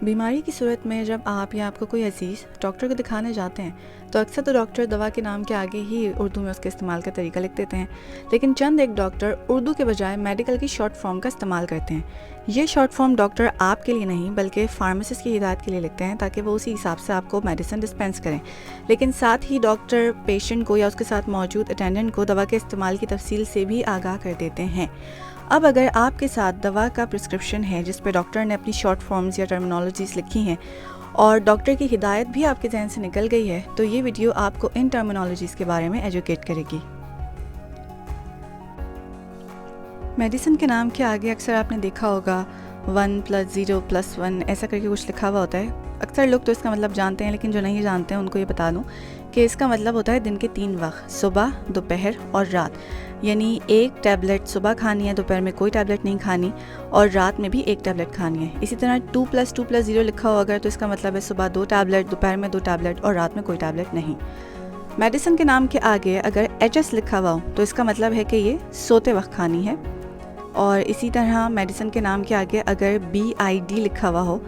बीमारी की सूरत में जब आप या आपका कोई अजीज़ डॉक्टर को दिखाने जाते हैं तो अक्सर तो डॉक्टर दवा के नाम के आगे ही उर्दू में उसके इस्तेमाल का तरीका लिख देते हैं, लेकिन चंद एक डॉक्टर उर्दू के बजाय मेडिकल की शॉर्ट फॉर्म का इस्तेमाल करते हैं। ये शॉर्ट फॉर्म डॉक्टर आपके लिए नहीं बल्कि फार्मासिस्ट की हिदायत के लिए लिखते हैं ताकि वो उसी हिसाब से आपको मेडिसिन डिस्पेंस करें, लेकिन साथ ही डॉक्टर पेशेंट को या उसके साथ मौजूद अटेंडेंट को दवा के इस्तेमाल की तफसील से भी आगाह कर देते हैं। अब अगर आपके साथ दवा का प्रिस्क्रिप्शन है जिस पे डॉक्टर ने अपनी शॉर्ट फॉर्म्स या टर्मिनोलॉजीज़ लिखी हैं और डॉक्टर की हिदायत भी आपके जहन से निकल गई है, तो ये वीडियो आपको इन टर्मिनोलॉजीज़ के बारे में एजुकेट करेगी। मेडिसिन के नाम के आगे अक्सर आपने देखा होगा 1 + 0 + 1 ऐसा करके कुछ लिखा हुआ होता है। अक्सर लोग तो इसका मतलब जानते हैं, लेकिन जो नहीं जानते हैं उनको ये बता दूं कि इसका मतलब होता है दिन के 3 वक्त, सुबह, दोपहर और रात। यानी एक टैबलेट सुबह खानी है, दोपहर में कोई टैबलेट नहीं खानी और रात में भी एक टैबलेट खानी है। इसी तरह 2 + 2 + 0 लिखा हो अगर, तो इसका मतलब है सुबह 2 टैबलेट, दोपहर में 2 टैबलेट और रात में कोई टैबलेट नहीं। मेडिसिन के नाम के आगे अगर HS लिखा हुआ हो तो इसका मतलब है कि ये सोते वक्त खानी है। और इसी तरह मेडिसिन के नाम के आगे अगर BID लिखा हुआ हो,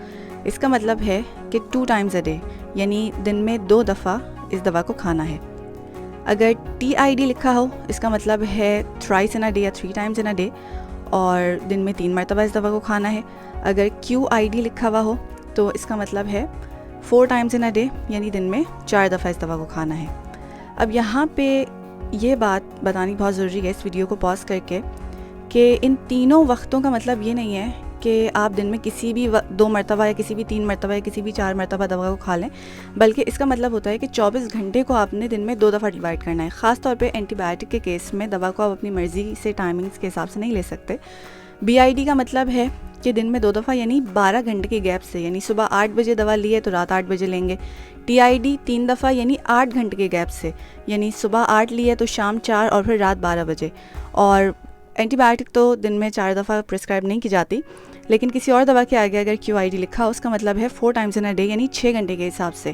इसका मतलब है कि 2 टाइम्स अ डे, यानी दिन में 2 दफ़ा इस दवा को खाना है। अगर TID लिखा हो इसका मतलब है थ्राइस इन अ डे या 3 टाइम्स इन अ डे और दिन में 3 मरतबा इस दवा को खाना है। अगर QID लिखा हुआ हो तो इसका मतलब है 4 टाइम्स इन अ डे, यानी दिन में 4 दफ़ा इस दवा को खाना है। अब यहाँ पे ये बात बतानी बहुत ज़रूरी है इस वीडियो को पॉज करके कि इन तीनों वक्तों का मतलब ये नहीं है कि आप दिन में किसी भी 2 मरतबा या किसी भी 3 मरतबा या किसी भी 4 मरतबा दवा को खा लें, बल्कि इसका मतलब होता है कि 24 घंटे को आपने दिन में 2 दफ़ा डिवाइड करना है। ख़ास तौर पे एंटीबायोटिक के केस में दवा को आप अपनी मर्ज़ी से टाइमिंग्स के हिसाब से नहीं ले सकते। BID का मतलब है कि दिन में 2 दफ़ा यानी 12 घंटे के गैप से, यानी सुबह 8 बजे दवा ली है तो रात 8 बजे लेंगे। TID 3 दफ़ा यानी 8 घंटे के गैप से, यानी सुबह 8 ली है तो शाम 4 और फिर रात 12 बजे। और एंटीबायोटिक तो दिन में 4 दफ़ा प्रिस्क्राइब नहीं की जाती, लेकिन किसी और दवा के आगे अगर QID लिखा हो उसका मतलब है 4 टाइम्स इन अ डे, यानी 6 घंटे के हिसाब से,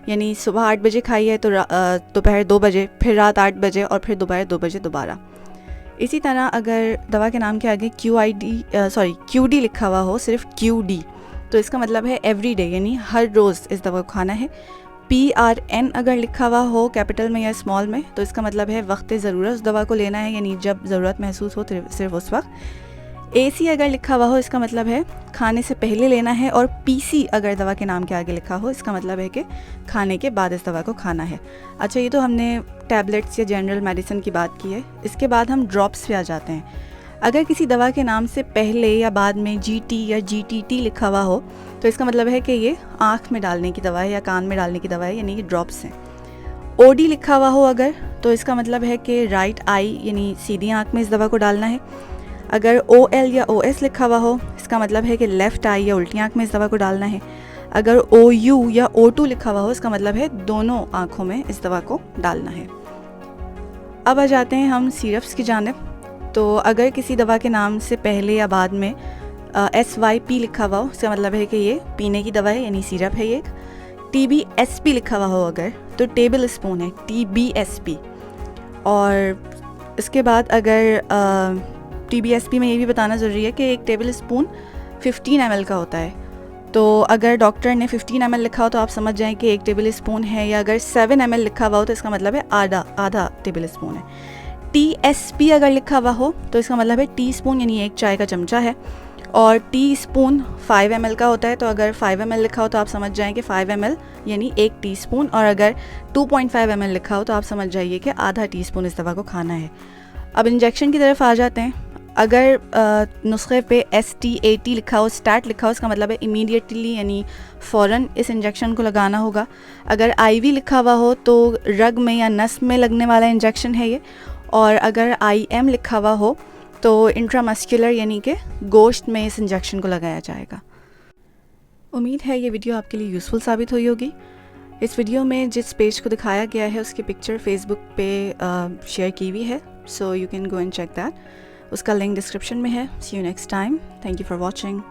यानी सुबह 8 बजे खाई है तो दोपहर 2 बजे, फिर रात 8 बजे और फिर दोपहर 2 बजे दोबारा। इसी तरह अगर दवा के नाम के आगे QD लिखा हुआ हो, सिर्फ QD, तो इसका मतलब है एवरी डे, यानी हर रोज़ इस दवा को खाना है। PRN अगर लिखा हुआ हो कैपिटल में या स्मॉल में तो इसका मतलब है वक्त ज़रूरत उस दवा को लेना है, यानी जब ज़रूरत महसूस हो सिर्फ उस वक्त। AC अगर लिखा हुआ हो इसका मतलब है खाने से पहले लेना है। और PC अगर दवा के नाम के आगे लिखा हो इसका मतलब है कि खाने के बाद इस दवा को खाना है। अच्छा, ये तो हमने टैबलेट्स या जनरल मेडिसिन की बात की है। इसके बाद हम ड्रॉप्स पे आ जाते हैं। अगर किसी दवा के नाम से पहले या बाद में GT या GTT लिखा हुआ हो तो इसका मतलब है कि ये आँख में डालने की दवा है या कान में डालने की दवा है, यानी कि ड्रॉप्स हैं। OD लिखा हुआ हो अगर, तो इसका मतलब है कि राइट आई यानी सीधी आँख में इस दवा को डालना है। अगर OL या OS लिखा हुआ हो इसका मतलब है कि लेफ़्ट आई या उल्टी आँख में इस दवा को डालना है। अगर OU या O2 लिखा हुआ हो इसका मतलब है दोनों आँखों में इस दवा को डालना है। अब आ जाते हैं हम सिरप्स की जानिब। तो अगर किसी दवा के नाम से पहले या बाद में SYP लिखा हुआ हो इसका मतलब है कि ये पीने की दवा है, यानी सिरप है ये। TBSP लिखा हुआ हो अगर तो टेबल स्पून है, TBSP। और इसके बाद अगर TBSP में ये भी बताना ज़रूरी है कि एक टेबल स्पून 15 ml का होता है। तो अगर डॉक्टर ने 15 ml लिखा हो तो आप समझ जाएं कि एक टेबल स्पून है, या अगर 7 ml लिखा हुआ हो तो इसका मतलब है आधा टेबल स्पून है। TSP अगर लिखा हुआ हो तो इसका मतलब है टी स्पून, यानी एक चाय का चमचा है। और टी स्पून 5 ml का होता है, तो अगर 5 ml लिखा हो तो आप समझ जाएं कि 5 ml यानी 1 टीस्पून। और अगर 2.5 ml लिखा हो तो आप समझ जाइए कि आधा टीस्पून इस दवा को खाना है। अब इंजेक्शन की तरफ आ जाते हैं। अगर नुस्खे पे STAT लिखा हो, स्टैट लिखा हो, इसका मतलब है इमीडिएटली, यानी फ़ौरन इस इंजेक्शन को लगाना होगा। अगर IV लिखा हुआ हो तो रग में या नस में लगने वाला इंजेक्शन है ये। और अगर IM लिखा हुआ हो तो इंट्रामस्कुलर, यानी कि गोश्त में इस इंजेक्शन को लगाया जाएगा। उम्मीद है ये वीडियो आपके लिए यूज़फुल साबित हुई होगी। इस वीडियो में जिस पेज को दिखाया गया है उसकी पिक्चर फेसबुक पे शेयर की हुई है, so you can go and check that. उसका लिंक डिस्क्रिप्शन में है। See you next time. Thank you for watching.